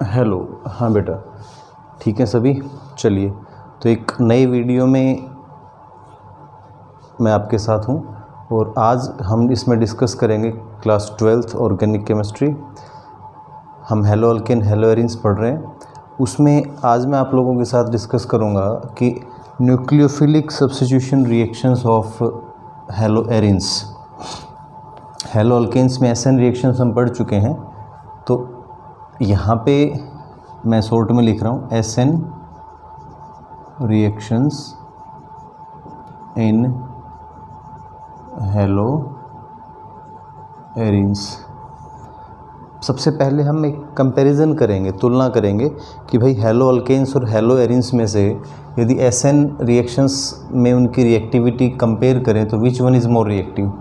Hello. हाँ बेटा, ठीक है सभी। चलिए, तो एक नई वीडियो में मैं आपके साथ हूँ और आज हम इसमें डिस्कस करेंगे क्लास 12th ऑर्गेनिक केमिस्ट्री। हम हेलो अल्केन हेलो एरिन्स पढ़ रहे हैं। उसमें आज मैं आप लोगों के साथ डिस्कस करूँगा कि nucleophilic substitution reactions of haloarenes. Haloalkanes में एसएन रिएक्शंस हम पढ़ चुके हैं, तो यहाँ पे मैं शॉर्ट में लिख रहा हूँ SN reactions in haloarenes. सबसे पहले हम एक कंपैरिजन करेंगे, तुलना करेंगे कि भाई हेलो अल्केन्स और हेलो एरिन्स में से यदि एसएन रिएक्शंस में उनकी रिएक्टिविटी कंपेयर करें तो which one is more reactive.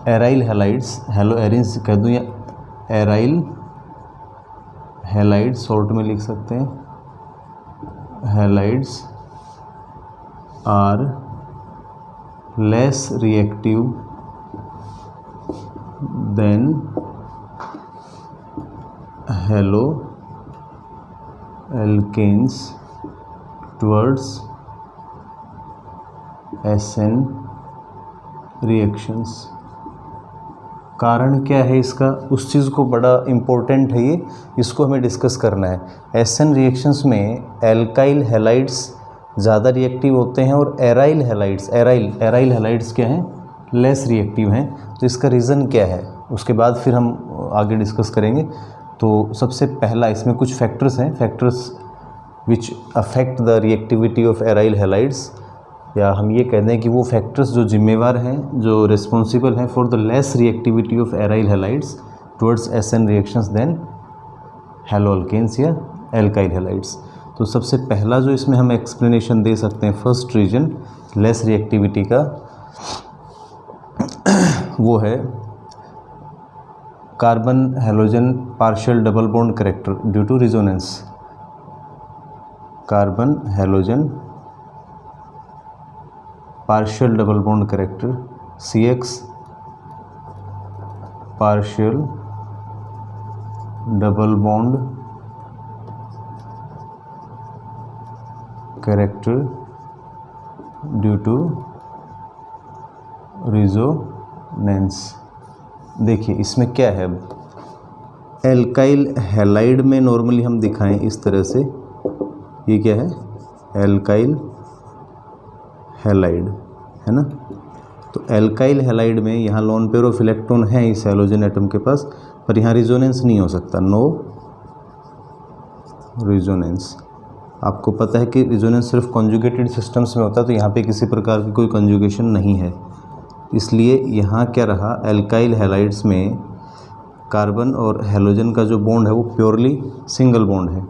Aryl halides, hello arenes कह दूँ या एराइल हैलाइड्स, शॉर्ट में लिख सकते हैं halides are less reactive than haloalkanes towards SN reactions. कारण क्या है इसका, उस चीज़ को बड़ा इम्पोर्टेंट है ये, इसको हमें डिस्कस करना है। एसएन रिएक्शंस में एल्काइल हैलाइड्स ज़्यादा रिएक्टिव होते हैं और एराइल हैलाइड्स, एराइल हैलाइड्स क्या हैं, लेस रिएक्टिव हैं। तो इसका रीज़न क्या है उसके बाद फिर हम आगे डिस्कस करेंगे। तो सबसे पहला इसमें कुछ फैक्टर्स हैं, factors which affect the reactivity of aryl halides, या हम ये कहते हैं कि वो फैक्टर्स जो जिम्मेवार हैं, जो रिस्पॉन्सिबल हैं for the less reactivity of aryl halides towards SN reactions than haloalkanes या एल्काइल हैलाइड्स। तो सबसे पहला जो इसमें हम एक्सप्लेनेशन दे सकते हैं, फर्स्ट रीजन लेस रिएक्टिविटी का, वो है carbon halogen partial double bond character due to resonance. Carbon halogen partial double bond character CX partial double bond character due to resonance. देखिए इसमें क्या है, एल्काइल हैलाइड में नॉर्मली हम दिखाएं इस तरह से, ये क्या है एल्काइल हैलाइड है ना। तो एल्काइल हैलाइड में यहाँ लोन पेयर ऑफ इलेक्ट्रॉन है इस हैलोजन एटम के पास, पर यहाँ रिजोनेंस नहीं हो सकता, नो रिजोनेंस। आपको पता है कि रिजोनेंस सिर्फ कॉन्जुगेटेड सिस्टम्स में होता है, तो यहाँ पे किसी प्रकार की कोई कॉन्जुगेशन नहीं है, इसलिए यहाँ क्या रहा, एल्काइल हैलाइड्स में कार्बन और हैलोजन का जो बॉन्ड है वो प्योरली सिंगल बॉन्ड है।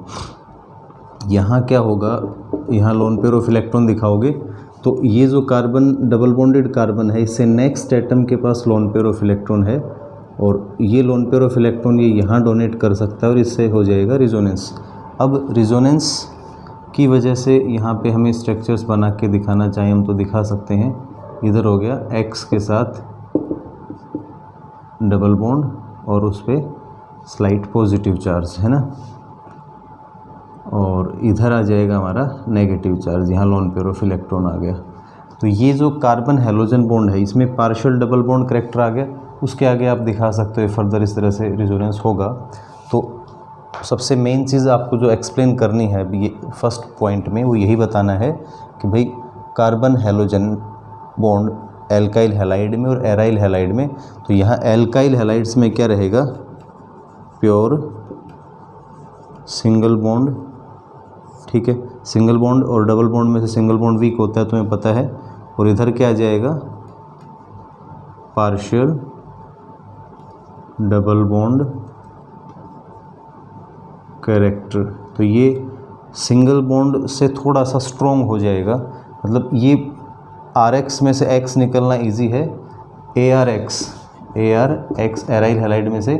यहाँ क्या होगा, यहाँ लोन पेयर ऑफ इलेक्ट्रॉन दिखाओगे तो ये जो कार्बन डबल बॉन्डेड कार्बन है, इससे नेक्स्ट एटम के पास लोन पेयर ऑफ इलेक्ट्रॉन है और ये लोन पेयर ऑफ इलेक्ट्रॉन ये यहाँ डोनेट कर सकता है और इससे हो जाएगा रिजोनेंस। अब रिजोनेंस की वजह से यहाँ पे हमें स्ट्रक्चर्स बना के दिखाना चाहिए, हम तो दिखा सकते हैं। इधर हो गया X के साथ डबल बॉन्ड और उस पर स्लाइट पॉजिटिव चार्ज है ना, और इधर आ जाएगा हमारा नेगेटिव चार्ज, यहाँ लोन पेयर ऑफ इलेक्ट्रॉन आ गया। तो ये जो कार्बन हैलोजन बॉन्ड है इसमें पार्शियल डबल बॉन्ड कैरेक्टर आ गया, उसके आगे आप दिखा सकते हो फर्दर इस तरह से रिजोनेंस होगा। तो सबसे मेन चीज़ आपको जो एक्सप्लेन करनी है ये फर्स्ट पॉइंट में, वो यही बताना है कि भाई carbon halogen bond alkyl halide में और एराइल हैलाइड में, तो यहाँ एल्काइल हैलाइड्स में क्या रहेगा, प्योर सिंगल बॉन्ड, ठीक है। सिंगल बॉन्ड और डबल बॉन्ड में से सिंगल बॉन्ड वीक होता है, तुम्हें पता है। और इधर क्या आ जाएगा, पार्शियल डबल बॉन्ड कैरेक्टर। तो ये सिंगल बॉन्ड से थोड़ा सा स्ट्रॉन्ग हो जाएगा, मतलब ये RX में से X निकलना इजी है, ARX एराइल हैलाइड में से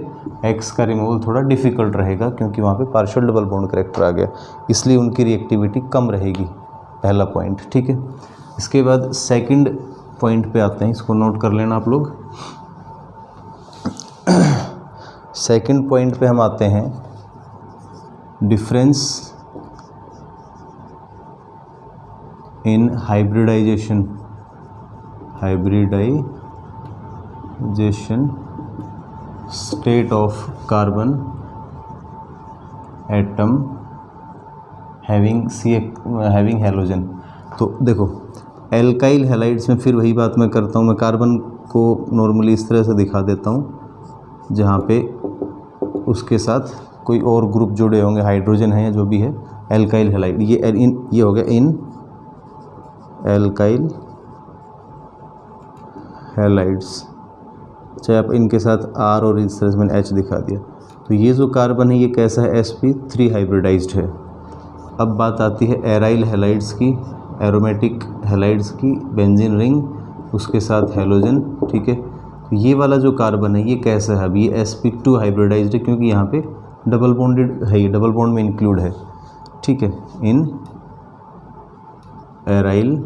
X का रिमूवल थोड़ा डिफ़िकल्ट रहेगा क्योंकि वहाँ पे पार्शियल डबल बॉन्ड कैरेक्टर आ गया, इसलिए उनकी रिएक्टिविटी कम रहेगी, पहला पॉइंट, ठीक है। इसके बाद सेकंड पॉइंट पे आते हैं, इसको नोट कर लेना आप लोग। सेकंड पॉइंट पे हम आते हैं difference in hybridization state of carbon atom having halogen. तो देखो एल्काइल हैलाइड्स में फिर वही बात मैं करता हूँ, मैं कार्बन को नॉर्मली इस तरह से दिखा देता हूँ जहाँ पे उसके साथ कोई और ग्रुप जुड़े होंगे, हाइड्रोजन है या जो भी है, एल्काइल हैलाइड। ये हो गया इन एल्काइल हैलाइड्स, चाहे आप इनके साथ R और इस तरह से मैंने H दिखा दिया। तो ये जो कार्बन है ये कैसा है, sp3 हाइब्रिडाइज्ड है। अब बात आती है एराइल हैलाइड्स की, एरोमेटिक हैलाइड्स की, बेंजीन रिंग, उसके साथ हैलोजन, ठीक है। तो ये वाला जो कार्बन है ये कैसा है, अब ये sp2 हाइब्रिडाइज्ड है क्योंकि यहाँ पे डबल बॉन्डेड है, ये डबल बॉन्ड में इंक्लूड है, ठीक है, इन एराइल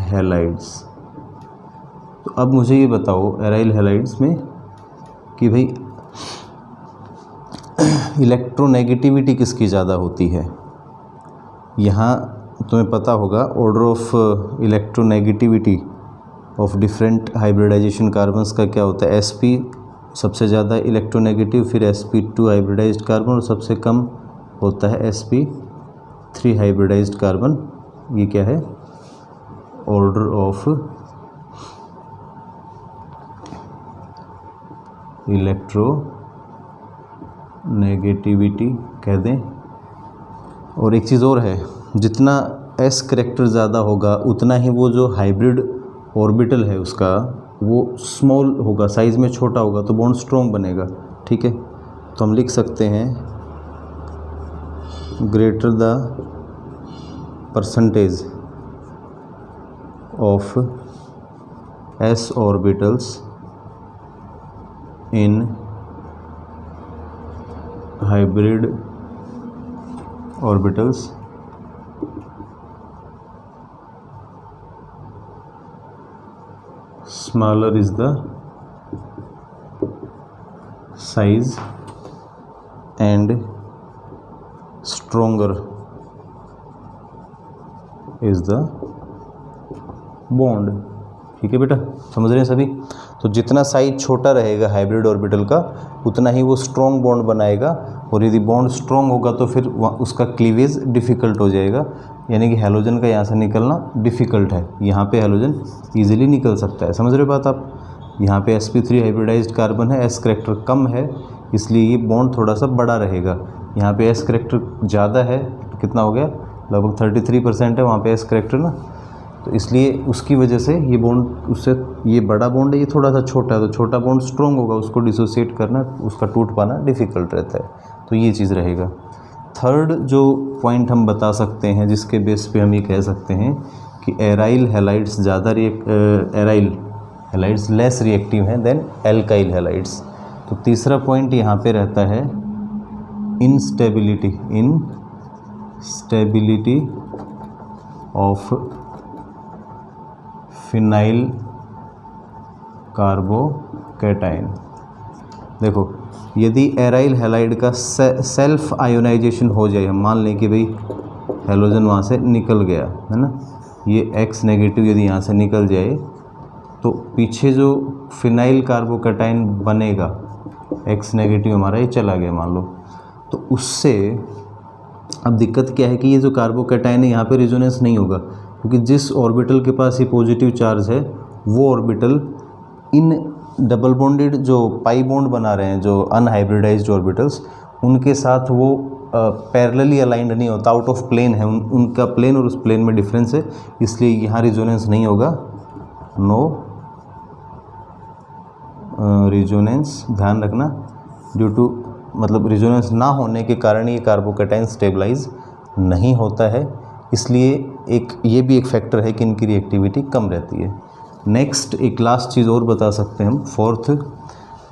हैलाइड्स। तो अब मुझे ये बताओ एराइल हैलाइड्स में कि भाई इलेक्ट्रोनेगेटिविटी किसकी ज़्यादा होती है। यहाँ तुम्हें पता होगा order of electronegativity of different hybridization carbons का क्या होता है, sp सबसे ज़्यादा इलेक्ट्रोनेगेटिव, फिर sp2 हाइब्रिडाइज्ड कार्बन और सबसे कम होता है sp3 हाइब्रिडाइज्ड कार्बन। ये क्या है, ऑर्डर ऑफ इलेक्ट्रोनेगेटिविटी कह दें। और एक चीज़ और है, जितना s करैक्टर ज़्यादा होगा उतना ही वो जो हाइब्रिड ऑर्बिटल है उसका वो स्मॉल होगा, साइज़ में छोटा होगा, तो बॉन्ड स्ट्रॉन्ग बनेगा, ठीक है। तो हम लिख सकते हैं greater the percentage of s orbitals in hybrid orbitals smaller is the size and stronger is the bond, ठीक है बेटा, समझ रहे हैं सभी। तो जितना साइज छोटा रहेगा हाइब्रिड ऑर्बिटल का उतना ही वो स्ट्रॉन्ग बॉन्ड बनाएगा, और यदि बॉन्ड स्ट्रॉन्ग होगा तो फिर उसका क्लीवेज डिफ़िकल्ट हो जाएगा, यानी कि हैलोजन का यहाँ से निकलना डिफ़िकल्ट है। यहाँ पे हैलोजन इजीली निकल सकता है, समझ रहे हो बात आप। यहाँ पे sp3 हाइब्रिडाइज्ड कार्बन है, s करैक्टर कम है इसलिए ये बॉन्ड थोड़ा सा बड़ा रहेगा। यहाँ पे s करैक्टर ज़्यादा है, कितना हो गया, लगभग 33% है वहाँ पे s करैक्टर ना, तो इसलिए उसकी वजह से ये बॉन्ड उससे, ये बड़ा बॉन्ड है ये थोड़ा सा छोटा है, तो छोटा बॉन्ड स्ट्रॉन्ग होगा, उसको डिसोसिएट करना, उसका टूट पाना डिफ़िकल्ट रहता है। तो ये चीज़ रहेगा। थर्ड जो पॉइंट हम बता सकते हैं जिसके बेस पे हम ये कह सकते हैं कि एराइल हैलाइड्स ज़्यादा एराइल हैलाइड्स लेस रिएक्टिव हैं देन एल्काइल हैलाइड्स। तो तीसरा पॉइंट यहाँ पे रहता है इनस्टेबिलिटी ऑफ फिनाइल कार्बोकैटायन। देखो यदि एराइल हैलाइड का सेल्फ आयोनाइजेशन हो जाए, हम मान लें कि भाई हैलोजन वहाँ से निकल गया है ना, ये X नेगेटिव यदि यहाँ से निकल जाए तो पीछे जो फिनाइल कार्बोकैटायन बनेगा, X नेगेटिव हमारा ये चला गया मान लो, तो उससे अब दिक्कत क्या है कि ये जो कार्बोकैटायन है यहाँ पे रिजोनेंस नहीं होगा, क्योंकि जिस ऑर्बिटल के पास ये पॉजिटिव चार्ज है वो ऑर्बिटल इन डबल बॉन्डेड जो पाई बॉन्ड बना रहे हैं, जो अनहाइब्रिडाइज्ड ऑर्बिटल्स, उनके साथ वो पैरेलली अलाइंड नहीं होता, आउट ऑफ प्लेन है, उनका प्लेन और उस प्लेन में डिफरेंस है, इसलिए यहाँ रिजोनेंस नहीं होगा, नो रिजोनेंस, ध्यान रखना, ड्यू टू मतलब रिजोनेंस ना होने के कारण ये कार्बोकैटायन स्टेबलाइज नहीं होता है, इसलिए ये भी एक फैक्टर है कि इनकी रिएक्टिविटी कम रहती है। नेक्स्ट एक लास्ट चीज़ और बता सकते हैं हम, फोर्थ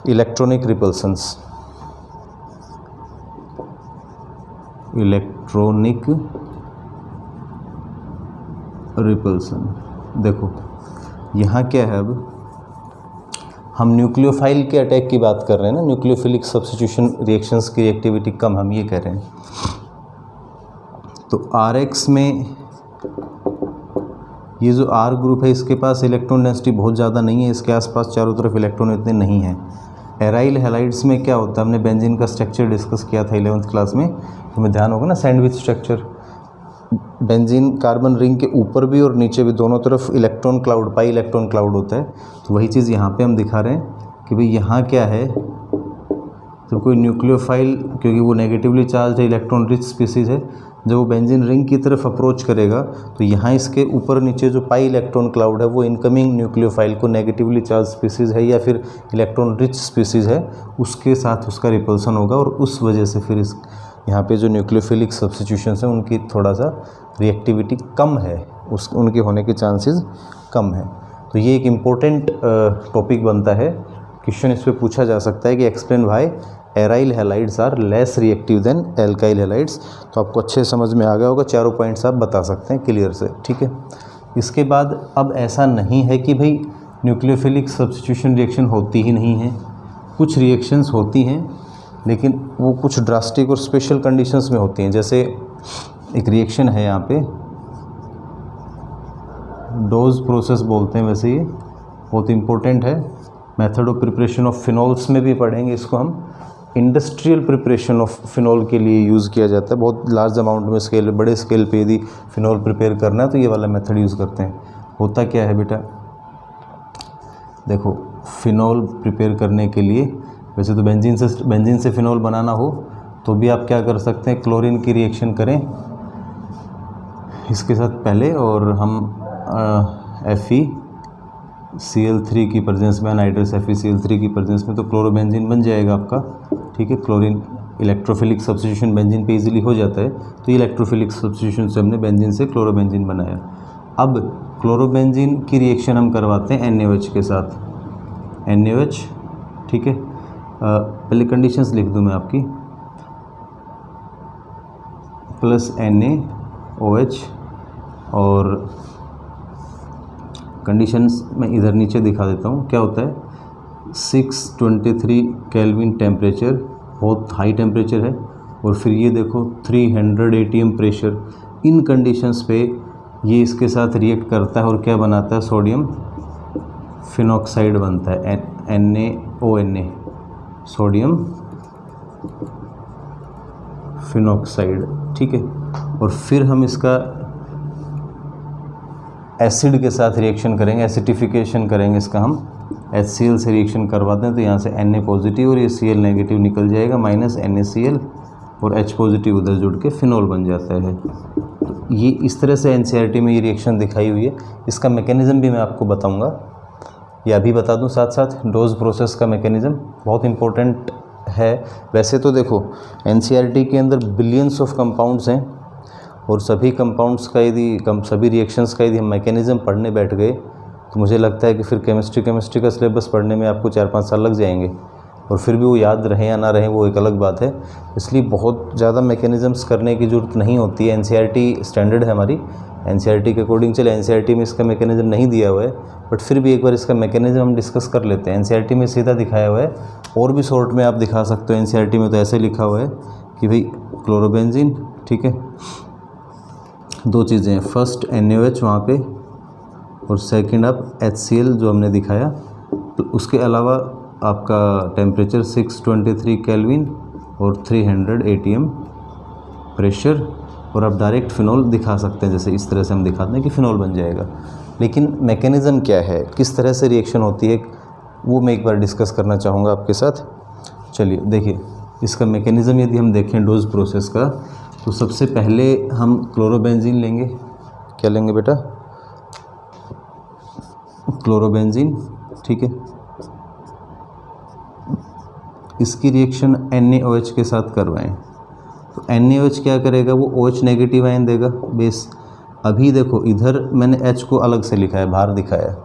इलेक्ट्रॉनिक रिपल्सन्स। इलेक्ट्रॉनिक रिपल्सन, देखो यहाँ क्या है, अब हम न्यूक्लियोफाइल के अटैक की बात कर रहे हैं ना, न्यूक्लियोफिलिक सब्स्टिट्यूशन रिएक्शंस की रिएक्टिविटी कम, हम ये कह रहे हैं। तो RX में ये जो R ग्रुप है इसके पास इलेक्ट्रॉन डेंसिटी बहुत ज़्यादा नहीं है, इसके आसपास चारों तरफ इलेक्ट्रॉन इतने नहीं हैं। एराइल हैलाइड्स में क्या होता है, हमने बेंजीन का स्ट्रक्चर डिस्कस किया था 11th क्लास में, तुम्हें ध्यान होगा ना, sandwich structure. Benzene carbon ring के ऊपर भी और नीचे भी दोनों तरफ electron cloud, pi electron cloud होता है। तो वही चीज़ यहाँ पे हम दिखा रहे हैं कि भाई यहाँ क्या है, तो कोई न्यूक्लियोफाइल, क्योंकि वो नेगेटिवली चार्ज है, इलेक्ट्रॉन रिच स्पीसीज़ है, जब वो बेंजीन रिंग की तरफ अप्रोच करेगा तो यहाँ इसके ऊपर नीचे जो पाई इलेक्ट्रॉन क्लाउड है वो इनकमिंग न्यूक्लियोफाइल को नेगेटिवली चार्ज स्पीसीज़ है या फिर इलेक्ट्रॉन रिच स्पीसीज़ है उसके साथ उसका रिपल्सन होगा, और उस वजह से फिर इस यहाँ पे जो न्यूक्लियोफिलिक सब्स्टिट्यूशंस हैं उनकी थोड़ा सा रिएक्टिविटी कम है, उनके होने के चांसेस कम है। तो ये एक इम्पोर्टेंट टॉपिक बनता है, क्वेश्चन इस पर पूछा जा सकता है कि explain why aryl halides are less reactive than alkyl halides. तो आपको अच्छे समझ में आ गया होगा, चारों पॉइंट्स आप बता सकते हैं क्लियर से, ठीक है। इसके बाद अब ऐसा नहीं है कि भाई न्यूक्लियोफिलिक सब्स्टिट्यूशन रिएक्शन होती ही नहीं है, कुछ रिएक्शंस होती हैं लेकिन वो कुछ ड्रास्टिक और स्पेशल कंडीशंस में होती हैं। जैसे एक रिएक्शन है यहाँ पे, डोज प्रोसेस बोलते हैं, वैसे ये बहुत इम्पोर्टेंट है। Method of preparation of phenols में भी पढ़ेंगे इसको हम। इंडस्ट्रियल प्रिपरेशन ऑफ फिनॉल के लिए यूज़ किया जाता है, बहुत लार्ज अमाउंट में स्केल, बड़े स्केल पे यदि फिनॉल प्रिपेयर करना है तो ये वाला मेथड यूज़ करते हैं। होता क्या है बेटा, देखो फिनॉल प्रिपेयर करने के लिए, वैसे तो बेंजीन से फिनॉल बनाना हो तो भी आप क्या कर सकते हैं, क्लोरीन की रिएक्शन करें इसके साथ पहले, और हम FeCl3 की प्रेजेंस में, अनहाइड्रस FeCl3 की प्रेजेंस में, तो क्लोरोबेंजीन बन जाएगा आपका, ठीक है। क्लोरीन इलेक्ट्रोफिलिक सब्स्टिट्यूशन बेंजीन पे इजीली हो जाता है, तो इलेक्ट्रोफिलिक सब्स्टिट्यूशन से हमने बेंजीन से क्लोरोबेंजीन बनाया। अब क्लोरोबेंजीन की रिएक्शन हम करवाते हैं NaOH के साथ, NaOH, ठीक है। पहले कंडीशंस लिख दूँ मैं आपकी, प्लस NaOH, और कंडीशंस मैं इधर नीचे दिखा देता हूँ। क्या होता है, 623 केल्विन टेम्परेचर, बहुत हाई टेम्परेचर है, और फिर ये देखो 300 ATM प्रेशर। इन कंडीशंस पे ये इसके साथ रिएक्ट करता है और क्या बनाता है, सोडियम फिनॉक्साइड बनता है, NaONa, सोडियम फिनॉक्साइड, ठीक है। और फिर हम इसका एसिड के साथ रिएक्शन करेंगे, एसिडिफिकेशन करेंगे इसका, हम HCl से रिएक्शन करवाते हैं तो यहाँ से Na पॉजिटिव और ये Cl नेगेटिव निकल जाएगा, माइनस NaCl और H पॉजिटिव उधर जुड़ के फिनॉल बन जाता है। तो ये इस तरह से NCERT में ये रिएक्शन दिखाई हुई है। इसका मैकेनिज़्म भी मैं आपको बताऊँगा, या अभी बता दूँ साथ साथ, डोज प्रोसेस का मैकेनिज़्म बहुत इंपॉर्टेंट है। वैसे तो देखो NCERT के अंदर बिलियंस ऑफ कंपाउंड्स हैं, और सभी कंपाउंड्स का यदि सभी रिएक्शंस का यदि हम मैकेनिज़्म पढ़ने बैठ गए तो मुझे लगता है कि फिर केमिस्ट्री का सिलेबस पढ़ने में आपको 4-5 साल लग जाएंगे, और फिर भी वो याद रहे या ना रहे वो एक अलग बात है। इसलिए बहुत ज़्यादा मैकेनिज़म्स करने की ज़रूरत नहीं होती है। NCERT स्टैंडर्ड है हमारी, NCERT के अकॉर्डिंग चले, NCERT में इसका मैकेनिज़्म नहीं दिया हुआ है, बट फिर भी एक बार इसका मैकेनिज़्म हम डिस्कस कर लेते हैं। NCERT में सीधा दिखाया हुआ है, और भी शॉर्ट में आप दिखा सकते हो। NCERT में तो ऐसे लिखा हुआ है कि भाई क्लोरोबेंजीन, ठीक है, दो चीज़ें हैं, फर्स्ट NaOH वहाँ पे, और सेकंड आप HCl जो हमने दिखाया। तो उसके अलावा आपका टेम्परेचर 623 केल्विन और 300 ATM प्रेशर, और आप डायरेक्ट फिनॉल दिखा सकते हैं, जैसे इस तरह से हम दिखाते हैं कि फिनॉल बन जाएगा। लेकिन मैकेनिज़्म क्या है, किस तरह से रिएक्शन होती है, वो मैं एक बार डिस्कस करना चाहूँगा आपके साथ। चलिए देखिए, इसका मैकेनिज़्म यदि हम देखें डोज प्रोसेस का, तो सबसे पहले हम क्लोरोबेंजीन लेंगे। क्या लेंगे बेटा, क्लोरोबेंजीन, ठीक है। इसकी रिएक्शन NaOH के साथ करवाएं, तो NaOH क्या करेगा, वो OH नेगेटिव आयन देगा बेस। अभी देखो इधर मैंने H को अलग से लिखा है, बाहर दिखाया,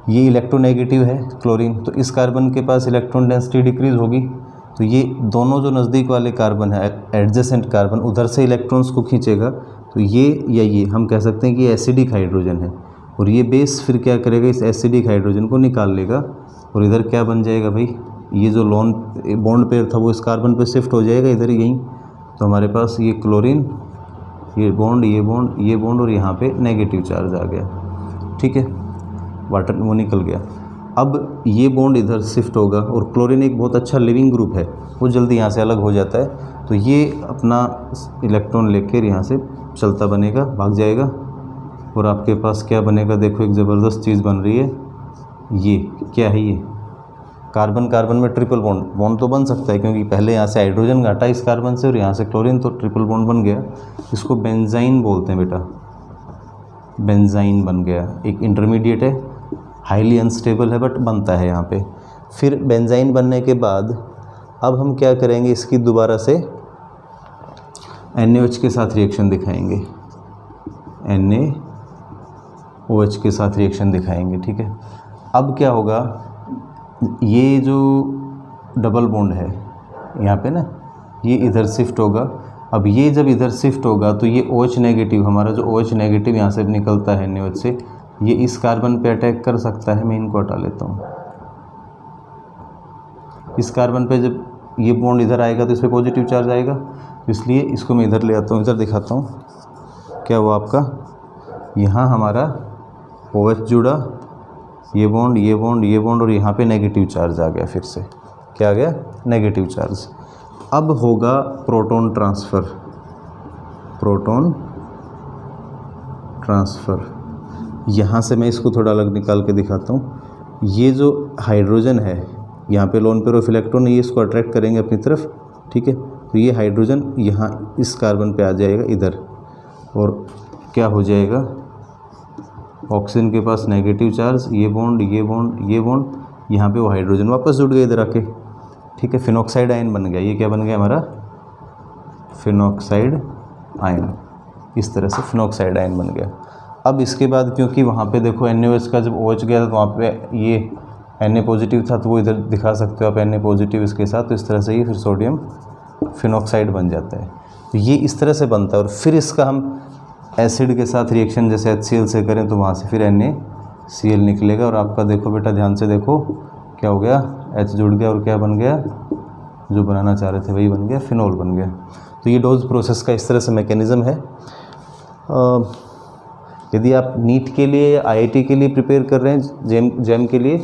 ये इलेक्ट्रोनेगेटिव है क्लोरीन, तो इस कार्बन के पास इलेक्ट्रॉन डेंसिटी डिक्रीज़ होगी, तो ये दोनों जो नज़दीक वाले कार्बन है, एडजेसेंट कार्बन, उधर से इलेक्ट्रॉन्स को खींचेगा, तो ये या ये हम कह सकते हैं कि ये एसिडिक हाइड्रोजन है, और ये बेस फिर क्या करेगा, इस एसिडिक हाइड्रोजन को निकाल लेगा, और इधर क्या बन जाएगा भाई, ये जो लोन बॉन्ड पेयर था वो इस कार्बन पे शिफ्ट हो जाएगा इधर यहीं, तो हमारे पास ये क्लोरीन ये बॉन्ड ये बॉन्ड ये बॉन्ड और यहाँ पे नेगेटिव चार्ज आ गया, ठीक है, वाटर वो निकल गया। अब ये बॉन्ड इधर शिफ्ट होगा और क्लोरीन एक बहुत अच्छा लिविंग ग्रुप है, वो जल्दी यहाँ से अलग हो जाता है, तो ये अपना इलेक्ट्रॉन लेकर यहाँ से चलता बनेगा, भाग जाएगा और आपके पास क्या बनेगा, देखो एक ज़बरदस्त चीज़ बन रही है। ये क्या है, ये कार्बन कार्बन में ट्रिपल बॉन्ड, बॉन्ड तो बन सकता है क्योंकि पहले यहाँ से हाइड्रोजन घटा इस कार्बन से और यहाँ से क्लोरीन, तो ट्रिपल बॉन्ड बन गया। इसको बेंजाइन बोलते हैं बेटा, बेंजाइन बन गया। एक इंटरमीडिएट है, हाईली अनस्टेबल है बट बनता है यहाँ पे। फिर बेंजाइन बनने के बाद अब हम क्या करेंगे, इसकी दोबारा से NaOH के साथ रिएक्शन दिखाएंगे, NaOH के साथ रिएक्शन दिखाएंगे, ठीक है। अब क्या होगा, ये जो डबल बॉन्ड है यहाँ पे ना, ये इधर शिफ्ट होगा। अब ये जब इधर शिफ्ट होगा तो ये OH नेगेटिव, हमारा जो OH नेगेटिव यहाँ से निकलता है NaOH से, ये इस कार्बन पे अटैक कर सकता है। मैं इनको हटा लेता हूँ। इस कार्बन पे जब ये बॉन्ड इधर आएगा तो इस पर पॉजिटिव चार्ज आएगा, इसलिए इसको मैं इधर ले आता हूँ, इधर दिखाता हूँ। क्या हुआ आपका, यहाँ हमारा OH जुड़ा, ये बॉन्ड ये बॉन्ड ये बॉन्ड और यहाँ पे नेगेटिव चार्ज आ गया। फिर से क्या आ गया, नेगेटिव चार्ज। अब होगा प्रोटॉन ट्रांसफ़र, प्रोटॉन ट्रांसफ़र। यहाँ से मैं इसको थोड़ा अलग निकाल के दिखाता हूँ। ये जो हाइड्रोजन है यहाँ पे लोन पेयर ऑफ इलेक्ट्रॉन, ये इसको अट्रैक्ट करेंगे अपनी तरफ, ठीक है। तो ये हाइड्रोजन यहाँ इस कार्बन पे आ जाएगा इधर, और क्या हो जाएगा, ऑक्सीजन के पास नेगेटिव चार्ज, ये बॉन्ड ये बॉन्ड ये बॉन्ड, यहाँ पे वो हाइड्रोजन वापस जुड़ गया इधर आके, ठीक है। फिनॉक्साइड आयन बन गया। ये क्या बन गया हमारा, फिनॉक्साइड आयन। इस तरह से फिनॉक्साइड आयन बन गया। अब इसके बाद क्योंकि वहाँ पे देखो NaOH का जब OH गया तो वहाँ पे ये Na पॉजिटिव था, तो वो इधर दिखा सकते हो आप Na पॉजिटिव इसके साथ, तो इस तरह से ये फिर सोडियम फिनॉक्साइड बन जाता है। तो ये इस तरह से बनता है। और फिर इसका हम एसिड के साथ रिएक्शन जैसे HCl से करें तो वहाँ से फिर NaCl निकलेगा। और आपका देखो बेटा, ध्यान से देखो क्या हो गया, H जुड़ गया और क्या बन गया, जो बनाना चाह रहे थे वही बन गया, फिनोल बन गया। तो ये डोज प्रोसेस का इस तरह से मैकेनिज़्म है। यदि आप नीट के लिए IIT के लिए प्रिपेयर कर रहे हैं, जैम के लिए,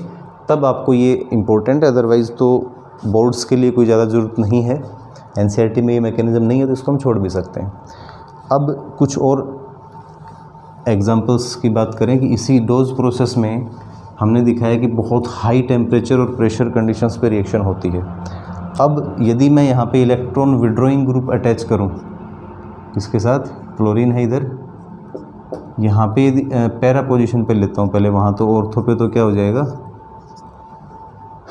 तब आपको ये इम्पोर्टेंट है। अदरवाइज़ तो बोर्ड्स के लिए कोई ज़्यादा ज़रूरत नहीं है। NCERT में ये मैकेनिज़्म नहीं है तो इसको हम छोड़ भी सकते हैं। अब कुछ और एग्जांपल्स की बात करें कि इसी डोज प्रोसेस में हमने दिखाया कि बहुत हाई टेम्परेचर और प्रेशर कंडीशंस पे रिएक्शन होती है। अब यदि मैं यहाँ पे इलेक्ट्रॉन विड्रॉइंग ग्रुप अटैच करूँ, इसके साथ क्लोरीन है इधर, यहाँ पे पैरा पोजीशन पे लेता हूँ पहले, वहाँ तो ऑर्थो पे तो क्या हो जाएगा,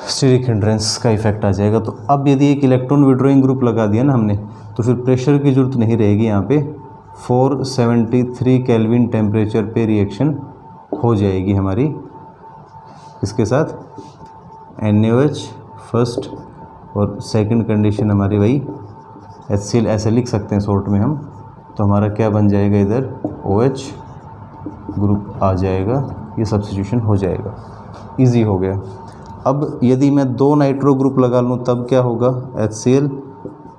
स्टेरिक हिंड्रेंस का इफेक्ट आ जाएगा। तो अब यदि एक इलेक्ट्रॉन विड्रॉइंग ग्रुप लगा दिया ना हमने, तो फिर प्रेशर की ज़रूरत नहीं रहेगी। यहाँ पे 473 केल्विन टेम्परेचर पे रिएक्शन हो जाएगी हमारी, इसके साथ NaOH फर्स्ट और सेकंड कंडीशन हमारी वही HCl ऐसे लिख सकते हैं शॉर्ट में हम। तो हमारा क्या बन जाएगा, इधर OH ग्रुप आ जाएगा, ये सब्स्टिट्यूशन हो जाएगा, इजी हो गया। अब यदि मैं 2 नाइट्रो ग्रुप लगा लूँ तब क्या होगा, HCl,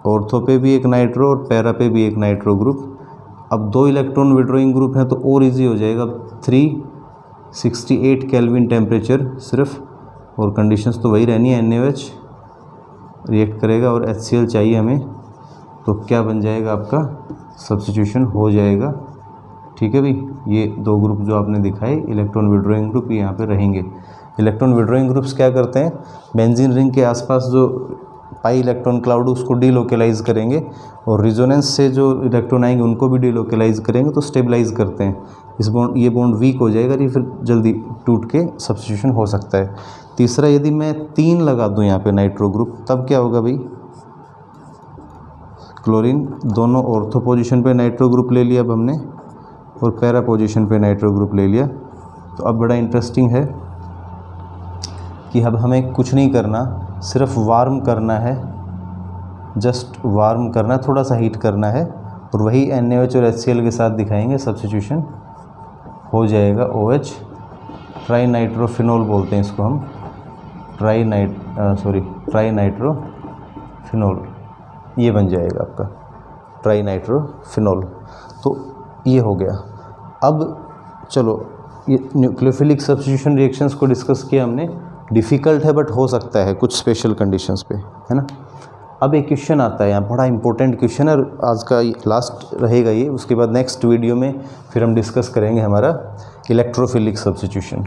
ऑर्थो पे भी एक नाइट्रो और पैरा पे भी एक नाइट्रो ग्रुप। अब 2 इलेक्ट्रॉन विड्रॉइंग ग्रुप हैं तो और इजी हो जाएगा। 368 केल्विन टेम्परेचर सिर्फ, और कंडीशंस तो वही रहनी है, NaOH रिएक्ट करेगा और HCl चाहिए हमें, तो क्या बन जाएगा आपका, सब्स्टिट्यूशन हो जाएगा, ठीक है भाई। ये 2 ग्रुप जो आपने दिखाए इलेक्ट्रॉन विड्रॉइंग ग्रुप, ये यहाँ पे रहेंगे। इलेक्ट्रॉन विड्रॉइंग ग्रुप्स क्या करते हैं, बेंजीन रिंग के आसपास जो पाई इलेक्ट्रॉन क्लाउड उसको डीलोकलाइज करेंगे, और रिजोनेंस से जो इलेक्ट्रॉन आएंगे उनको भी डीलोकलाइज करेंगे, तो स्टेबलाइज करते हैं। इस बॉन्ड, ये बॉन्ड वीक हो जाएगा, ये फिर जल्दी टूट के सब्स्टिट्यूशन हो सकता है। तीसरा, यदि मैं 3 लगा दूं यहाँ पे नाइट्रो ग्रुप, तब क्या होगा भाई, क्लोरीन दोनों ऑर्थो पोजीशन पे नाइट्रो ग्रुप ले लिया अब हमने, और पैरा पोजीशन पे नाइट्रो ग्रुप ले लिया। तो अब बड़ा इंटरेस्टिंग है कि अब हमें कुछ नहीं करना, सिर्फ वार्म करना है, जस्ट वार्म करना है, थोड़ा सा हीट करना है, और वही NaOH और HCl के साथ दिखाएंगे, सब्स्टिट्यूशन हो जाएगा। OH ट्राई नाइट्रोफिनोल बोलते हैं इसको हम, ट्राई नाइट्रोफिनोल, ये बन जाएगा आपका। Try nitrophenol. तो ये हो गया। अब चलो ये न्यूक्लियोफिलिक सब्स्टिट्यूशन रिएक्शंस को डिस्कस किया हमने, डिफ़िकल्ट है बट हो सकता है कुछ स्पेशल कंडीशंस पे, है ना। अब एक क्वेश्चन आता है यहाँ, बड़ा इंपॉर्टेंट क्वेश्चन है, आज का लास्ट रहेगा ये, उसके बाद नेक्स्ट वीडियो में फिर हम डिस्कस करेंगे हमारा इलेक्ट्रोफिलिक सब्स्टिट्यूशन।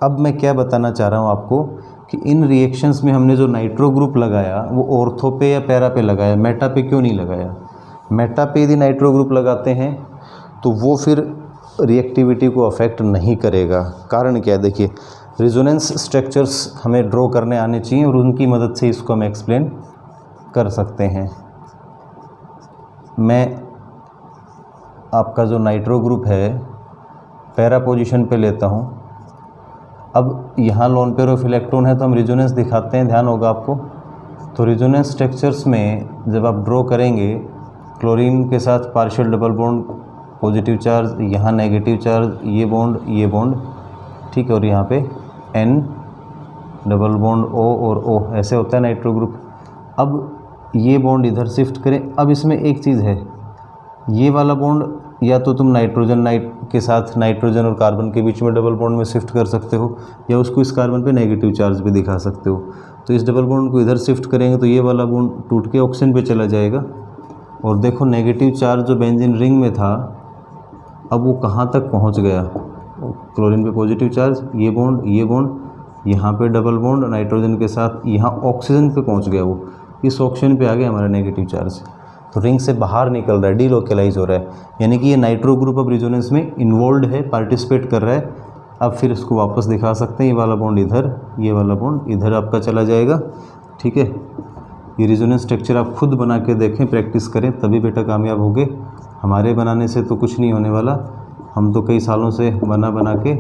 अब मैं क्या बताना चाह रहा हूँ आपको कि इन रिएक्शंस में हमने जो नाइट्रो ग्रुप लगाया वो ऑर्थो पे या पैरा पे लगाया, मेटा पे क्यों नहीं लगाया। मेटा पे यदि नाइट्रो ग्रुप लगाते हैं तो वो फिर रिएक्टिविटी को अफेक्ट नहीं करेगा। कारण क्या है, देखिए रिजोनेंस स्ट्रक्चर्स हमें ड्रॉ करने आने चाहिए और उनकी मदद से इसको हम एक्सप्लेन कर सकते हैं। मैं आपका जो नाइट्रो ग्रुप है पैरा पोजीशन पे लेता हूँ। अब यहाँ लोन पेयर ऑफ इलेक्ट्रॉन है तो हम रिजोनेंस दिखाते हैं, ध्यान होगा आपको। तो रिजोनेंस स्ट्रक्चर्स में जब आप ड्रॉ करेंगे, क्लोरीन के साथ partial double bond, positive charge, यहाँ नेगेटिव चार्ज, ये बॉन्ड, ठीक है, और यहाँ पे N डबल बॉन्ड O और O, ऐसे होता है नाइट्रो ग्रुप। अब ये बॉन्ड इधर शिफ्ट करें। अब इसमें एक चीज़ है, ये वाला बॉन्ड या तो तुम नाइट्रोजन के साथ नाइट्रोजन और कार्बन के बीच में डबल बॉन्ड में शिफ्ट कर सकते हो, या उसको इस कार्बन पे नेगेटिव चार्ज भी दिखा सकते हो। तो इस डबल बॉन्ड को इधर शिफ्ट करेंगे तो ये वाला बॉन्ड टूट के ऑक्सीजन पे चला जाएगा। और देखो नेगेटिव चार्ज जो बेंजीन रिंग में था, अब वो कहाँ तक पहुँच गया, क्लोरीन पे पॉजिटिव चार्ज, ये बॉन्ड, यहाँ पे डबल बॉन्ड नाइट्रोजन के साथ, यहाँ ऑक्सीजन पे पहुँच गया, वो इस ऑक्सीजन पे आ गया हमारा नेगेटिव चार्ज। तो रिंग से बाहर निकल रहा है, डीलोकेलाइज हो रहा है, यानी कि ये नाइट्रो ग्रुप अब रिजोनेंस में इन्वॉल्व है, पार्टिसिपेट कर रहा है। अब फिर इसको वापस दिखा सकते हैं, ये वाला बॉन्ड इधर, ये वाला बॉन्ड इधर आपका चला जाएगा, ठीक है। ये रिजोनेंस स्ट्रक्चर आप खुद बना के देखें, प्रैक्टिस करें, तभी बेटा कामयाब होगे। हमारे बनाने से तो कुछ नहीं होने वाला, हम तो कई सालों से बना के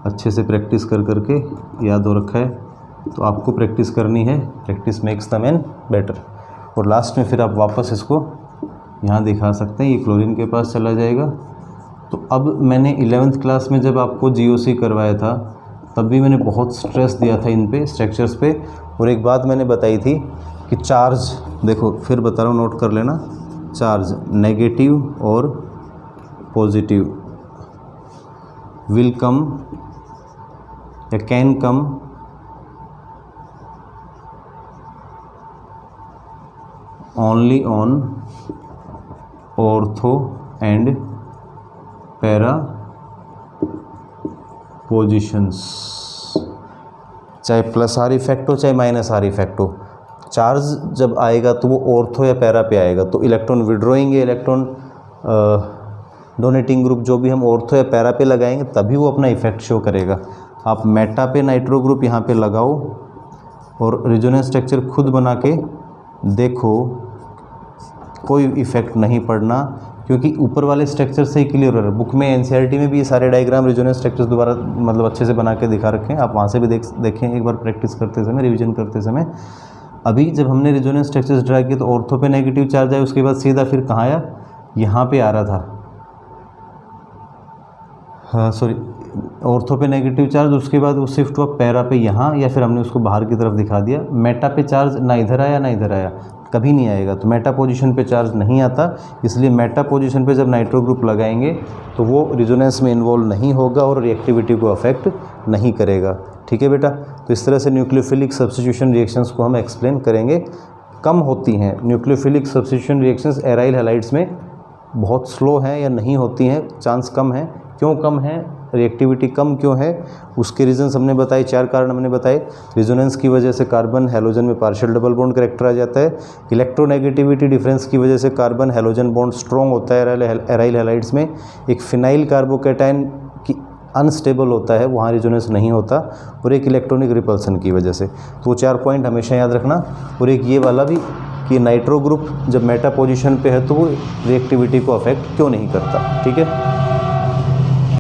अच्छे से प्रैक्टिस कर करके याद हो रखा है। तो आपको प्रैक्टिस करनी है, practice makes the man better. और लास्ट में फिर आप वापस इसको यहाँ दिखा सकते हैं, ये क्लोरीन के पास चला जाएगा। तो अब मैंने 11th क्लास में जब आपको GOC करवाया था तब भी मैंने बहुत स्ट्रेस दिया था इन पे, स्ट्रक्चर्स पे। और एक बात मैंने बताई थी कि चार्ज, देखो फिर बता रहा हूँ, नोट कर लेना, चार्ज नेगेटिव और पॉजिटिव विल कम या can come only on ortho and para positions. चाहे प्लस आर इफेक्ट हो चाहे माइनस आर इफेक्ट हो, चार्ज जब आएगा तो वो ऑर्थो या पैरा पे आएगा। तो इलेक्ट्रॉन विड्रॉइंग या इलेक्ट्रॉन डोनेटिंग ग्रुप जो भी हम ऑर्थो या पैरा पे लगाएंगे तभी वो अपना इफेक्ट शो करेगा। आप मेटा पे नाइट्रो ग्रुप यहाँ पे लगाओ और रिजोनेंस स्ट्रक्चर खुद बना के देखो, कोई इफेक्ट नहीं पड़ना, क्योंकि ऊपर वाले स्ट्रक्चर से ही क्लियर हो रहा है। बुक में NCERT में भी ये सारे डायग्राम रिजोनेंस स्ट्रक्चर्स दोबारा मतलब अच्छे से बना के दिखा रखे हैं, आप वहाँ से भी देखें एक बार प्रैक्टिस करते समय, रिवीजन करते समय। अभी जब हमने रिजोनेंस स्ट्रक्चर्स ड्रा किए तो ऑर्थो पे नेगेटिव चार्ज आया, उसके बाद सीधा फिर कहाँ आया, यहाँ पे आ रहा था, हाँ सॉरी, ऑर्थो पे नेगेटिव चार्ज, उसके बाद वो शिफ्ट हुआ पैरा पे यहाँ, या फिर हमने उसको बाहर की तरफ दिखा दिया। मेटा पे चार्ज ना इधर आया ना इधर आया, कभी नहीं आएगा। तो मेटा पोजीशन पे चार्ज नहीं आता, इसलिए मेटा पोजीशन पे जब नाइट्रो ग्रुप लगाएंगे तो वो रिजोनेंस में इन्वॉल्व नहीं होगा और रिएक्टिविटी को अफेक्ट नहीं करेगा। ठीक है बेटा, तो इस तरह से न्यूक्लियोफिलिक सब्स्टिट्यूशन रिएक्शंस को हम एक्सप्लेन करेंगे। कम होती हैं nucleophilic substitution reactions aryl halides में, बहुत स्लो हैं या नहीं होती हैं, चांस कम है। क्यों कम है, रिएक्टिविटी कम क्यों है, उसके रीजंस हमने बताए, 4 कारण हमने बताए। रिजोनेंस की वजह से कार्बन हैलोजन में पार्शियल डबल बॉन्ड करेक्टर आ जाता है। इलेक्ट्रोनेगेटिविटी डिफरेंस की वजह से कार्बन हैलोजन बॉन्ड स्ट्रॉन्ग होता है एराइल हैलाइड्स में। एक फिनाइल कार्बोकैटायन की अनस्टेबल होता है, वहाँ रिजोनेंस नहीं होता। और एक इलेक्ट्रॉनिक रिपल्सन की वजह से। तो 4 पॉइंट हमेशा याद रखना। और एक ये वाला भी कि नाइट्रो ग्रुप जब मेटा पोजीशन पे है तो वो रिएक्टिविटी को अफेक्ट क्यों नहीं करता। ठीक है।